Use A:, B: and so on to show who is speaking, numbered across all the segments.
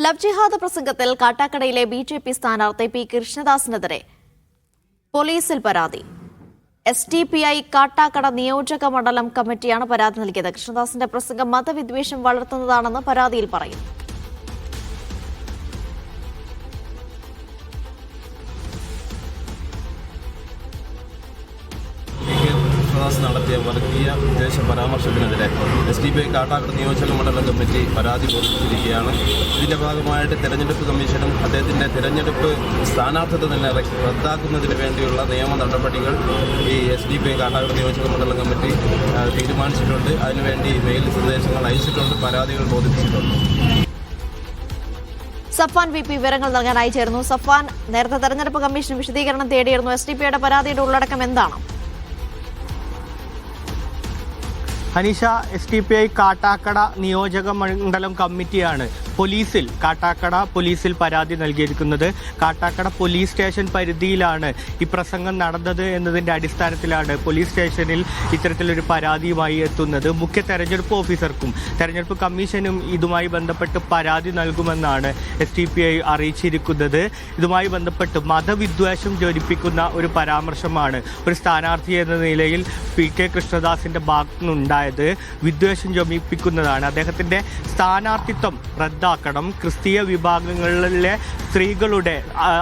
A: Love ജിഹാദ് പ്രസംഗത്തിൽ കാട്ടാക്കടയിലെ BJP. സ്ഥാനാർത്ഥി P കൃഷ്ണദാസിനെതിരെ പോലീസിൽ പരാതി. SDPI കാട്ടാക്കട നിയോജക മണ്ഡലം കമ്മിറ്റിയാണ് പരാതി നൽകിയത്. കൃഷ്ണദാസിന്റെ പ്രസംഗം മതവിദ്വേഷം വളർത്തുന്നതാണെന്ന് പരാതിയിൽ പറയുന്നു.
B: നടത്തിയ വർഗീയ വിദ്വേഷ പരാമർശത്തിനെതിരെ SDPI കാട്ടാക്കട നിയോജക മണ്ഡലം കമ്മിറ്റി പരാതി ബോധിപ്പിച്ചിരിക്കുകയാണ്. ഇതിന്റെ ഭാഗമായിട്ട് തെരഞ്ഞെടുപ്പ് കമ്മീഷനും അദ്ദേഹത്തിന്റെ തെരഞ്ഞെടുപ്പ് സ്ഥാനാർത്ഥിത്വം തന്നെ റദ്ദാക്കുന്നതിന് വേണ്ടിയുള്ള നിയമ നടപടികൾ ഈ SDPI കാട്ടാക്കട നിയോജക മണ്ഡലം കമ്മിറ്റി തീരുമാനിച്ചിട്ടുണ്ട്. അതിനുവേണ്ടി മെയിൽ നിർദ്ദേശങ്ങൾ അയച്ചിട്ടുണ്ട്, പരാതികൾ ബോധിപ്പിച്ചിട്ടുണ്ട്.
A: സഫാൻ VP വിവരങ്ങൾ നൽകാനായി ചേർന്നു. സഫാൻ, നേരത്തെ തെരഞ്ഞെടുപ്പ് കമ്മീഷൻ വിശദീകരണം തേടിയിരുന്നു. SDPIയുടെ പരാതിയുടെ ഉള്ളടക്കം എന്താണ്?
C: അനീഷ, SDPI കാട്ടാക്കട നിയോജക മണ്ഡലം കമ്മിറ്റിയാണ് കാട്ടാക്കട പോലീസിൽ പരാതി നൽകിയിരിക്കുന്നത്. കാട്ടാക്കട പോലീസ് സ്റ്റേഷൻ പരിധിയിലാണ് ഈ പ്രസംഗം നടന്നത് എന്നതിൻ്റെ അടിസ്ഥാനത്തിലാണ് പോലീസ് സ്റ്റേഷനിൽ ഇത്തരത്തിലൊരു പരാതിയുമായി എത്തുന്നത്. മുഖ്യ തെരഞ്ഞെടുപ്പ് ഓഫീസർക്കും തെരഞ്ഞെടുപ്പ് കമ്മീഷനും ഇതുമായി ബന്ധപ്പെട്ട് പരാതി നൽകുമെന്നാണ് SDPI അറിയിച്ചിരിക്കുന്നത്. ഇതുമായി ബന്ധപ്പെട്ട് മതവിദ്വേഷം ജ്വലിപ്പിക്കുന്ന ഒരു പരാമർശമാണ് ഒരു സ്ഥാനാർത്ഥി എന്ന നിലയിൽ PK കൃഷ്ണദാസിന്റെ ഭാഗത്തുനിന്നുണ്ടായത്. വിദ്വേഷം ജ്വലിപ്പിക്കുന്നതാണ്. അദ്ദേഹത്തിന്റെ സ്ഥാനാർത്ഥിത്വം റദ്ദാക്കണം, ക്രിസ്തീയ വിഭാഗങ്ങളിലെ സ്ത്രീകളുടെ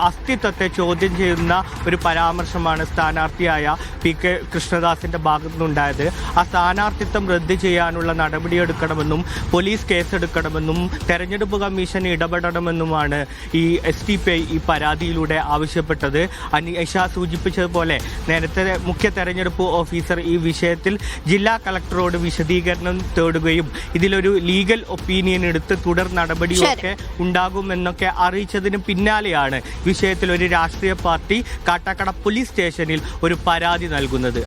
C: അസ്തിത്വത്തെ ചോദ്യം ചെയ്യുന്ന ഒരു പരാമർശമാണ് സ്ഥാനാർത്ഥിയായ PK കൃഷ്ണദാസിന്റെ ഭാഗത്തുനിന്നുണ്ടായത്. ആ സ്ഥാനാർത്ഥിത്വം റദ്ദ് ചെയ്യാനുള്ള നടപടിയെടുക്കണമെന്നും പോലീസ് കേസെടുക്കണമെന്നും തെരഞ്ഞെടുപ്പ് കമ്മീഷൻ ഇടപെടണമെന്നുമാണ് ഈ SDPI ഈ പരാതിയിലൂടെ ആവശ്യപ്പെട്ടത്. അനീഷ സൂചിപ്പിച്ചതുപോലെ നേരത്തെ മുഖ്യ തെരഞ്ഞെടുപ്പ് ഓഫീസർ ഈ വിഷയത്തിൽ ജില്ലാ കളക്ടറോട് വിശദീകരണം തേടുകയും ഇതിലൊരു ലീഗൽ ഒപ്പീനിയൻ എടുത്ത് തുടർ നടപടിയൊക്കെ ഉണ്ടാകുമെന്നൊക്കെ അറിയിച്ചതിന് പിന്നാലെയാണ് വിഷയത്തിൽ ഒരു രാഷ്ട്രീയ പാർട്ടി കാട്ടാക്കട പോലീസ് സ്റ്റേഷനിൽ ഒരു പരാതി നൽകുന്നത്.